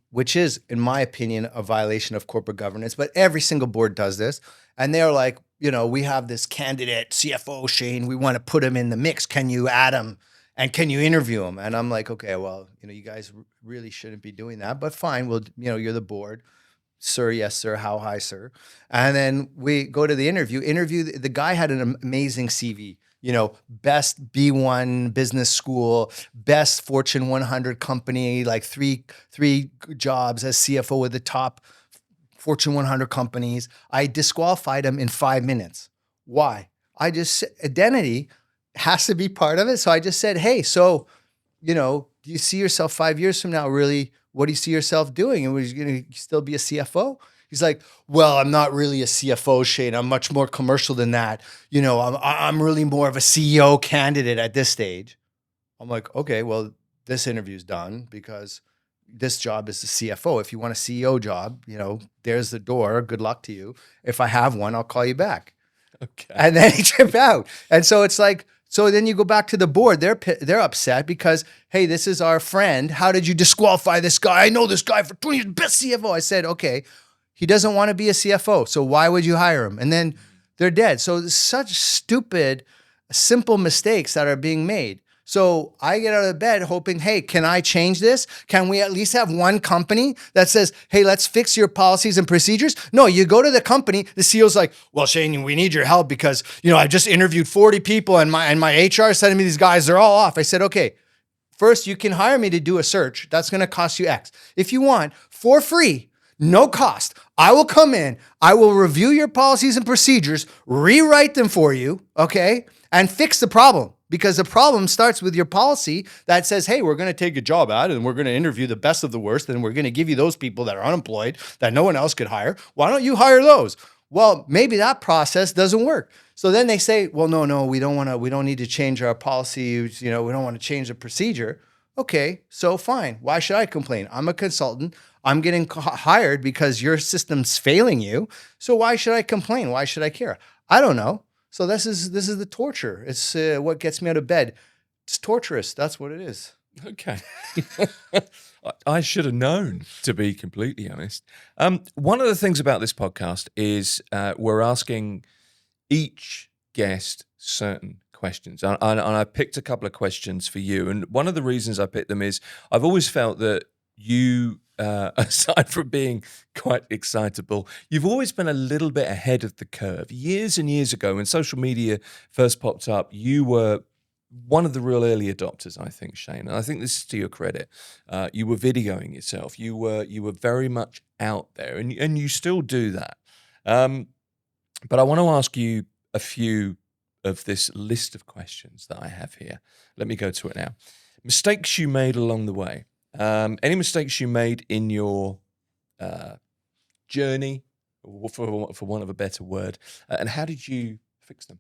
which is, in my opinion, a violation of corporate governance, but every single board does this. And they're like, we have this candidate, CFO, Shane, we want to put him in the mix. Can you add him? And can you interview him? And I'm like, okay, well, you guys really shouldn't be doing that, but fine. Well, you're the board. Sir, yes, sir. How high, sir? And then we go to the interview. The guy had an amazing CV. Best B1 business school, best Fortune 100 company, like three jobs as CFO with the top Fortune 100 companies. I disqualified him in 5 minutes. Why? Identity has to be part of it. So I just said, hey, so, do you see yourself 5 years from now? Really, what do you see yourself doing? And was you going to still be a CFO? He's like, well, I'm not really a CFO, Shane. I'm much more commercial than that. I'm really more of a CEO candidate at this stage. I'm like, okay, well, this interview's done because this job is the CFO. If you want a CEO job, there's the door. Good luck to you. If I have one, I'll call you back. Okay. And then he tripped out. And so it's like, so then you go back to the board. They're upset because, hey, this is our friend. How did you disqualify this guy? I know this guy for 20 years, best CFO. I said, okay, he doesn't want to be a CFO. So why would you hire him? And then they're dead. So there's such stupid, simple mistakes that are being made. So I get out of bed hoping, hey, can I change this? Can we at least have one company that says, hey, let's fix your policies and procedures? No, you go to the company, the CEO's like, well, Shane, we need your help because, I just interviewed 40 people and my HR sending me these guys, they're all off. I said, okay, first you can hire me to do a search. That's going to cost you X. If you want, for free, no cost, I will come in, I will review your policies and procedures, rewrite them for you, okay, and fix the problem. Because the problem starts with your policy that says, hey, we're going to take a job ad and we're going to interview the best of the worst and we're going to give you those people that are unemployed that no one else could hire. Why don't you hire those? Well, maybe that process doesn't work. So then they say, well, no, we don't need to change our policies. We don't want to change the procedure. Okay, so fine. Why should I complain? I'm a consultant. I'm getting hired because your system's failing you. So why should I complain? Why should I care? I don't know. So this is the torture. It's what gets me out of bed. It's torturous. That's what it is. Okay. I should have known, to be completely honest. One of the things about this podcast is we're asking each guest certain questions. And I picked a couple of questions for you. And one of the reasons I picked them is I've always felt that you, aside from being quite excitable, you've always been a little bit ahead of the curve. Years and years ago, when social media first popped up, you were one of the real early adopters, I think, Shane. And I think this is to your credit. You were videoing yourself. You were very much out there, and you still do that. But I want to ask you a few of this list of questions that I have here. Let me go to it now. Mistakes you made along the way. Any mistakes you made in your journey, for want of a better word, and how did you fix them?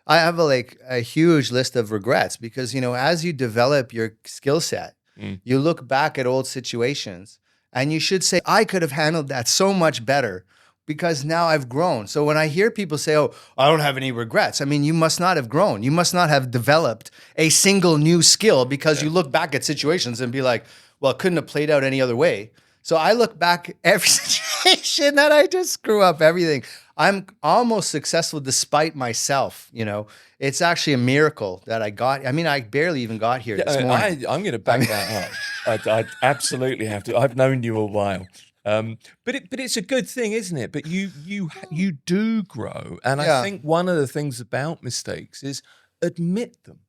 I have a huge list of regrets because, as you develop your skill set, you look back at old situations and you should say, I could have handled that so much better because now I've grown. So when I hear people say, oh, I don't have any regrets, I mean, you must not have grown. You must not have developed a single new skill because you look back at situations and be like, well, it couldn't have played out any other way. So I look back every situation that I just screw up everything. I'm almost successful despite myself. It's actually a miracle that I got. I mean, I barely even got here this morning. I'm going to back that up. I absolutely have to. I've known you a while. But it's a good thing, isn't it? But you do grow. And I think one of the things about mistakes is admit them.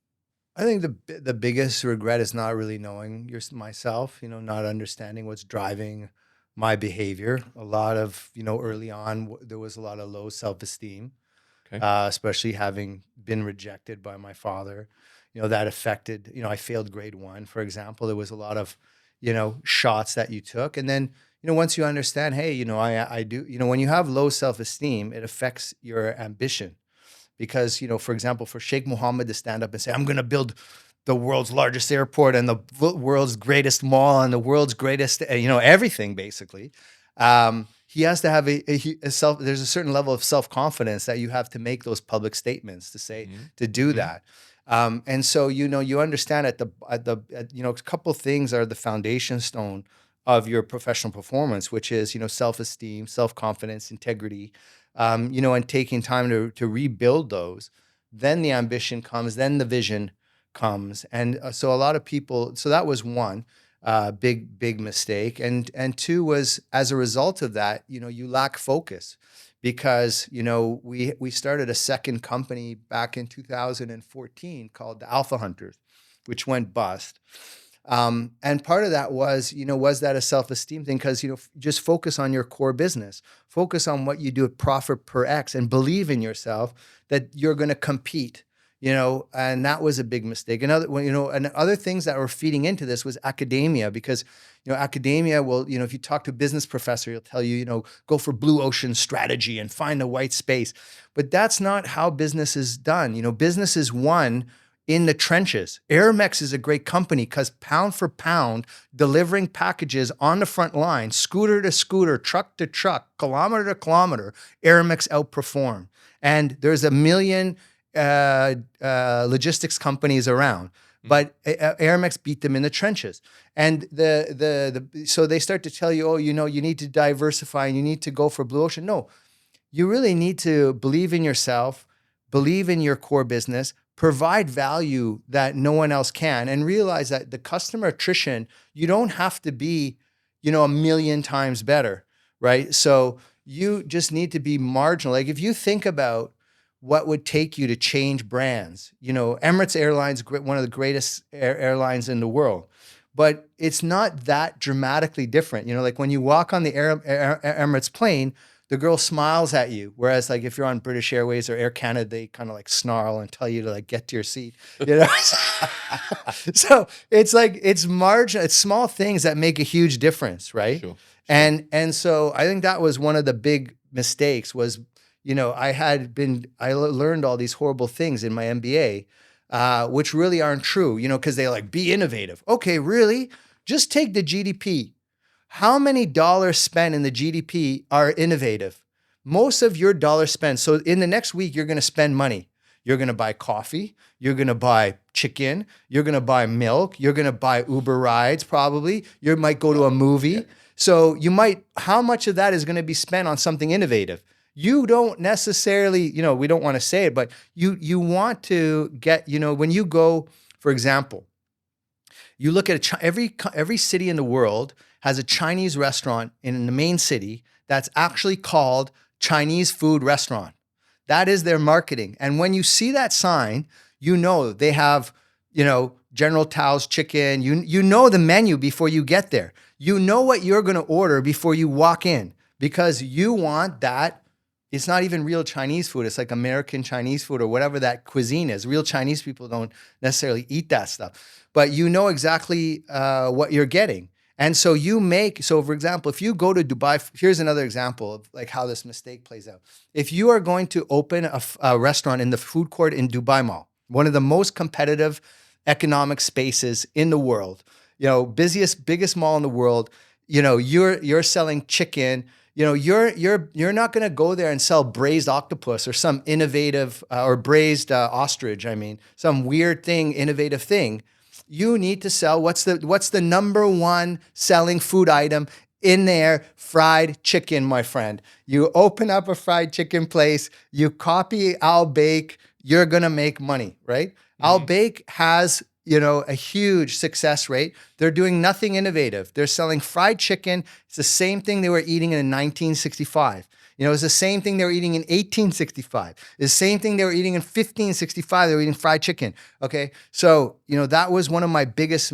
I think the biggest regret is not really knowing myself, not understanding what's driving my behavior. A lot of, early on, there was a lot of low self-esteem, especially having been rejected by my father. That affected, I failed grade 1, for example. There was a lot of, shots that you took. And then, once you understand, hey, I do, when you have low self-esteem, it affects your ambition. Because, for example, for Sheikh Mohammed to stand up and say, I'm going to build the world's largest airport and the world's greatest mall and the world's greatest, everything basically. He has to have there's a certain level of self-confidence that you have to make those public statements to say, to do that. And so, you understand a couple things are the foundation stone of your professional performance, which is, self-esteem, self-confidence, integrity, and taking time to rebuild those. Then the ambition comes, then the vision comes. And so a lot of people, so that was one big mistake. And two was, as a result of that, you lack focus because, we started a second company back in 2014 called the Alpha Hunters, which went bust. And part of that was that a self-esteem thing? Because, just focus on your core business, focus on what you do at profit per X and believe in yourself that you're going to compete, and that was a big mistake. And other things that were feeding into this was academia because, academia will, if you talk to a business professor, he'll tell you, go for blue ocean strategy and find a white space. But that's not how business is done. Business is won in the trenches. Aramex is a great company because pound for pound, delivering packages on the front line, scooter to scooter, truck to truck, kilometer to kilometer, Aramex outperformed. And there's a million logistics companies around, but Aramex beat them in the trenches. And so they start to tell you, oh, you need to diversify and you need to go for blue ocean. No, you really need to believe in yourself, believe in your core business, provide value that no one else can, and realize that the customer attrition, you don't have to be, a million times better, right? So you just need to be marginal. Like if you think about what would take you to change brands, Emirates Airlines, one of the greatest airlines in the world, but it's not that dramatically different. Like when you walk on the Emirates plane, the girl smiles at you. Whereas like if you're on British Airways or Air Canada, they kind of like snarl and tell you to like get to your seat, So it's marginal, it's small things that make a huge difference, right? Sure. And so I think that was one of the big mistakes was, I learned all these horrible things in my MBA, which really aren't true, because they like be innovative. Okay, really? Just take the GDP. How many dollars spent in the GDP are innovative? Most of your dollars spent. So in the next week, you're going to spend money. You're going to buy coffee. You're going to buy chicken. You're going to buy milk. You're going to buy Uber rides, probably. You might go to a movie. Yeah. So how much of that is going to be spent on something innovative? You don't necessarily, we don't want to say it, but you want to get, when you go, for example, you look at every city in the world has a Chinese restaurant in the main city that's actually called Chinese food restaurant. That is their marketing. And when you see that sign, they have, General Tao's chicken. You know the menu before you get there. You know what you're going to order before you walk in because you want that. It's not even real Chinese food. It's like American Chinese food or whatever that cuisine is. Real Chinese people don't necessarily eat that stuff, but you know exactly what you're getting. And so for example, if you go to Dubai, here's another example of like how this mistake plays out. If you are going to open a restaurant in the food court in Dubai Mall, one of the most competitive economic spaces in the world, biggest mall in the world, you're selling chicken. You're not going to go there and sell braised octopus or some innovative or braised ostrich. Some weird thing, innovative thing. You need to sell what's the number one selling food item in there? Fried chicken, my friend. You open up a fried chicken place, you copy Al Bake, you're gonna make money, right? Mm-hmm. Al Bake has a huge success rate. They're doing nothing innovative. They're selling fried chicken. It's the same thing they were eating in 1965. It's the same thing they were eating in 1865. It's the same thing they were eating in 1565. They were eating fried chicken. Okay. So, that was one of my biggest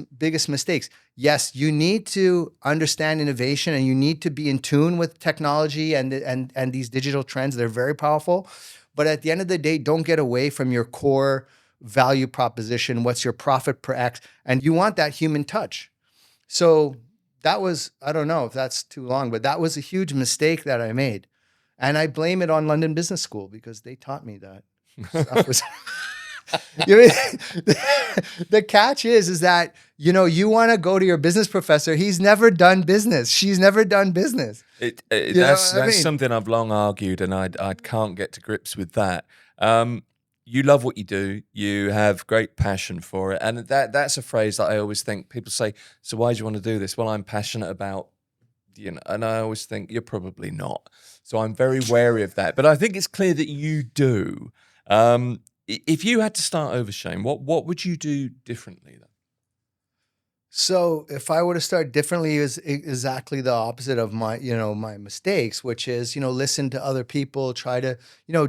mistakes. Yes, you need to understand innovation and you need to be in tune with technology and these digital trends. They're very powerful. But at the end of the day, don't get away from your core value proposition. What's your profit per X? And you want that human touch. So that was, I don't know if that's too long, but that was a huge mistake that I made. And I blame it on London Business School because they taught me that. The catch is that, you want to go to your business professor. He's never done business. She's never done business. That's something I've long argued, and I can't get to grips with that. You love what you do. You have great passion for it. And that's a phrase that I always think people say, so why do you want to do this? Well, I'm passionate about, and I always think you're probably not. So I'm very wary of that. But I think it's clear that you do. If you had to start over, Shane, what would you do differently then? So if I were to start differently, is exactly the opposite of my mistakes, which is, listen to other people, try to,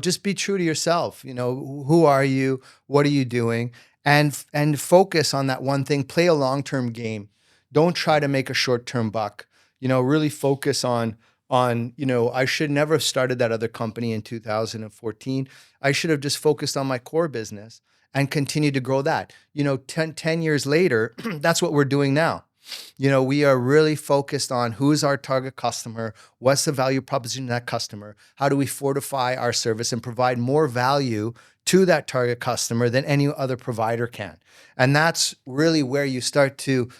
just be true to yourself. Who are you? What are you doing? And focus on that one thing. Play a long-term game. Don't try to make a short-term buck. Really focus on, I should never have started that other company in 2014. I should have just focused on my core business and continued to grow that. 10 years later, that's what we're doing now. We are really focused on who's our target customer, what's the value proposition of that customer, how do we fortify our service and provide more value to that target customer than any other provider can. And that's really where you start to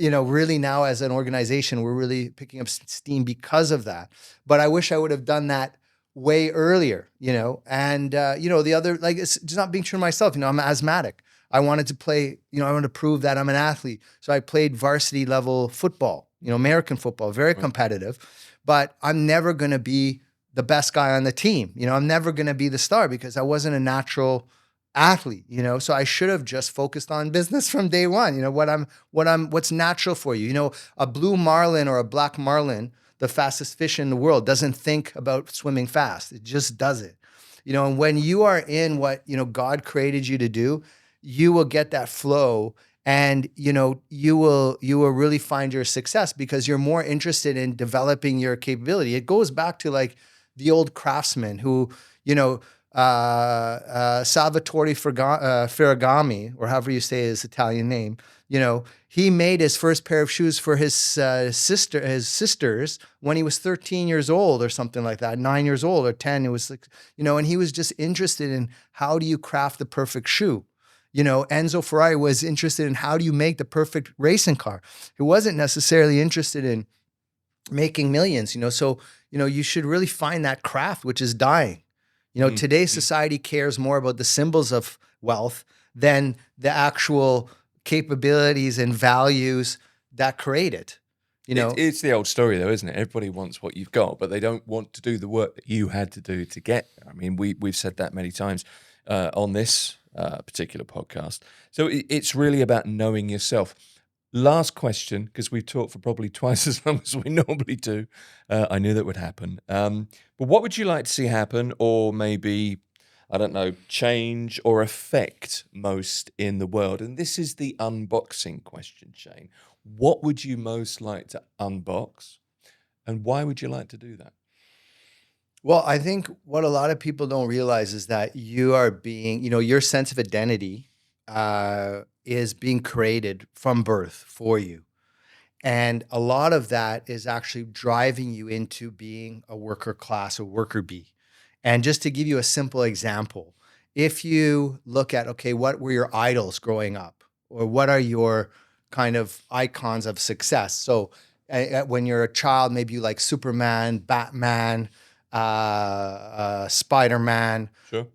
really now as an organization, we're really picking up steam because of that. But I wish I would have done that way earlier, and, the other, like, it's just not being true to myself. I'm asthmatic. I wanted to play, I wanted to prove that I'm an athlete. So I played varsity level football, American football, very competitive, but I'm never going to be the best guy on the team. I'm never going to be the star because I wasn't a natural athlete, so I should have just focused on business from day one. What's natural for you, a blue marlin or a black marlin, the fastest fish in the world, doesn't think about swimming fast. It just does it, and when you are in what, God created you to do, you will get that flow and, you will really find your success because you're more interested in developing your capability. It goes back to like the old craftsman who, Salvatore Ferragamo, or however you say his Italian name, he made his first pair of shoes for his sisters when he was 13 years old or something like that, 9 years old or 10. It was like, and he was just interested in how do you craft the perfect shoe. Enzo Ferrari was interested in how do you make the perfect racing car. He wasn't necessarily interested in making millions, so, you should really find that craft, which is dying. Today's society cares more about the symbols of wealth than the actual capabilities and values that create it. It's the old story, though, isn't it? Everybody wants what you've got, but they don't want to do the work that you had to do to get there. I mean, we've said that many times on this particular podcast. So it's really about knowing yourself. Last question, because we've talked for probably twice as long as we normally do. I knew that would happen. But what would you like to see happen, or maybe, I don't know, change or affect most in the world? And this is the unboxing question, Shane. What would you most like to unbox, and why would you like to do that? Well, I think what a lot of people don't realize is that you are being, your sense of identity is being created from birth for you. And a lot of that is actually driving you into being a worker class or worker bee. And just to give you a simple example, if you look at, okay, what were your idols growing up? Or what are your kind of icons of success? So when you're a child, maybe you like Superman, Batman, Spider-Man, Sure.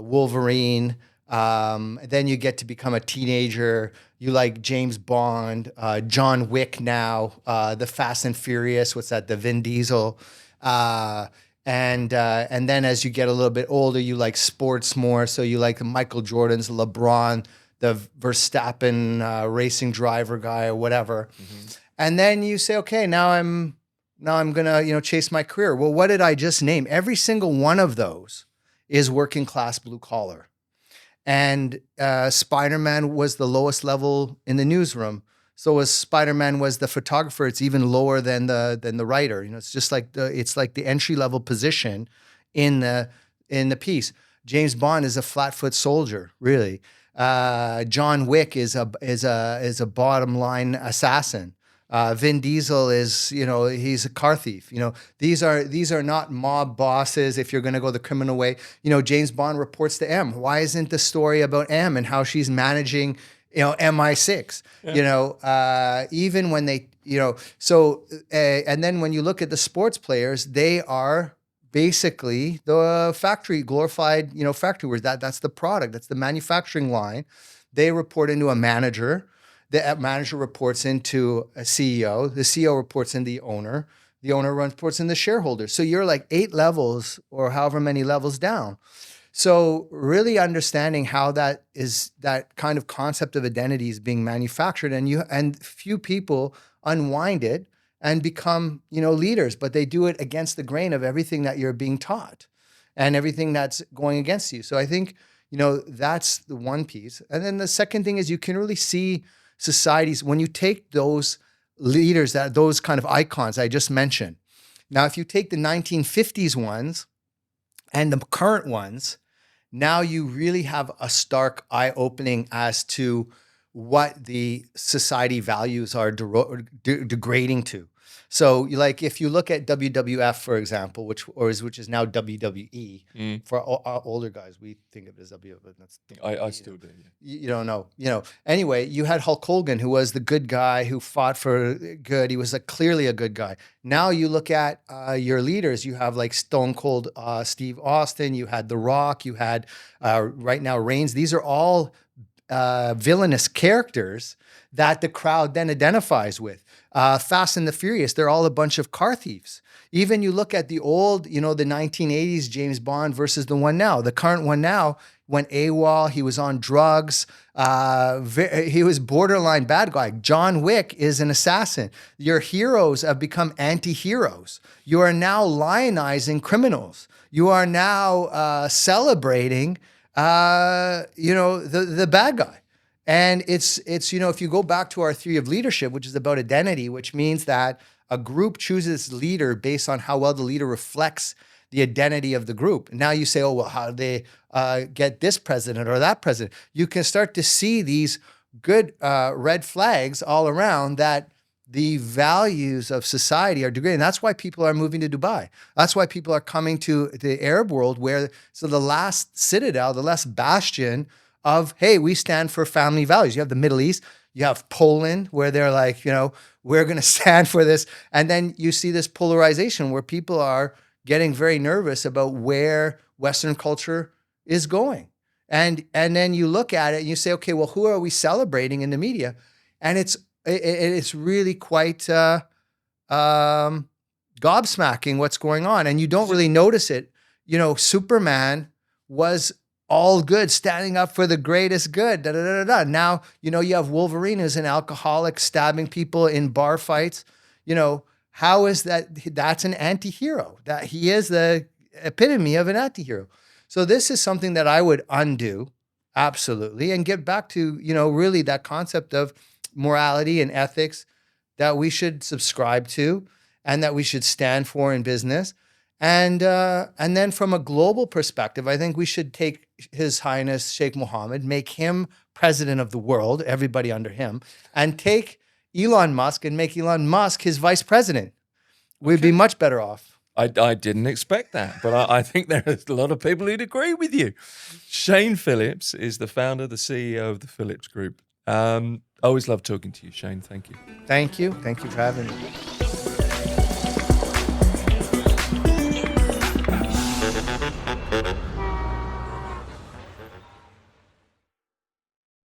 Wolverine. Then you get to become a teenager. You like James Bond, John Wick now, the Fast and Furious. What's that? The Vin Diesel. And then as you get a little bit older, you like sports more. So you like the Michael Jordans, LeBron, the Verstappen racing driver guy or whatever. Mm-hmm. And then you say, okay, now I'm gonna chase my career. Well, what did I just name? Every single one of those is working class blue collar. And Spider-Man was the lowest level in the newsroom. So as Spider-Man was the photographer, it's even lower than the writer. It's just like the entry level position in the piece. James Bond is a flat-foot soldier, really. John Wick is a bottom line assassin. Vin Diesel is, he's a car thief. These are not mob bosses if you're going to go the criminal way. James Bond reports to M. Why isn't the story about M and how she's managing, MI6? Yeah. Even when they, and then when you look at the sports players, they are basically the glorified factory workers. That's the product. That's the manufacturing line. They report into a manager. The manager reports into a CEO. The CEO reports in the owner. The owner reports in the shareholder. So you're like 8 levels or however many levels down. So really understanding how that kind of concept of identity is being manufactured, and few people unwind it and become leaders, but they do it against the grain of everything that you're being taught and everything that's going against you. So I think that's the one piece. And then the second thing is you can really see societies, when you take those leaders, those kind of icons I just mentioned. Now, if you take the 1950s ones and the current ones, now you really have a stark eye-opening as to what the society values are degrading to. So, like, if you look at WWF, for example, which is now WWE, for our older guys, we think of it as WWF, but that's I still do. Yeah. You don't know, Anyway, you had Hulk Hogan, who was the good guy who fought for good. He was clearly a good guy. Now you look at your leaders. You have like Stone Cold Steve Austin. You had The Rock. You had right now Reigns. These are all villainous characters that the crowd then identifies with. Fast and the Furious, they're all a bunch of car thieves. Even you look at the old, the 1980s James Bond versus the one now. The current one now went AWOL. He was on drugs. He was borderline bad guy. John Wick is an assassin. Your heroes have become anti-heroes. You are now lionizing criminals. You are now celebrating, the bad guy. And it's if you go back to our theory of leadership, which is about identity, which means that a group chooses leader based on how well the leader reflects the identity of the group. Now you say, oh, well, how do they get this president or that president? You can start to see these good red flags all around that the values of society are degrading. That's why people are moving to Dubai. That's why people are coming to the Arab world, where so the last citadel, the last bastion of, hey, we stand for family values. You have the Middle East, you have Poland, where they're like, we're going to stand for this. And then you see this polarization where people are getting very nervous about where Western culture is going. And then you look at it and you say, okay, well, who are we celebrating in the media? And it's really quite gobsmacking what's going on. And you don't really notice it. Superman was all good, standing up for the greatest good. Da, da, da, da, da. Now, you have Wolverine, who's an alcoholic, stabbing people in bar fights. How is that? That's an anti-hero. That he is the epitome of an anti-hero. So this is something that I would undo, absolutely, and get back to, really that concept of morality and ethics that we should subscribe to and that we should stand for in business. And then from a global perspective, I think we should take His Highness Sheikh Mohammed, make him president of the world, everybody under him, and take Elon Musk and make Elon Musk his vice president. We'd be much better off. I didn't expect that, but I think there are a lot of people who'd agree with you. Shane Phillips is the founder, the CEO of the Phillips Group. I always love talking to you, Shane. Thank you. Thank you. Thank you for having me.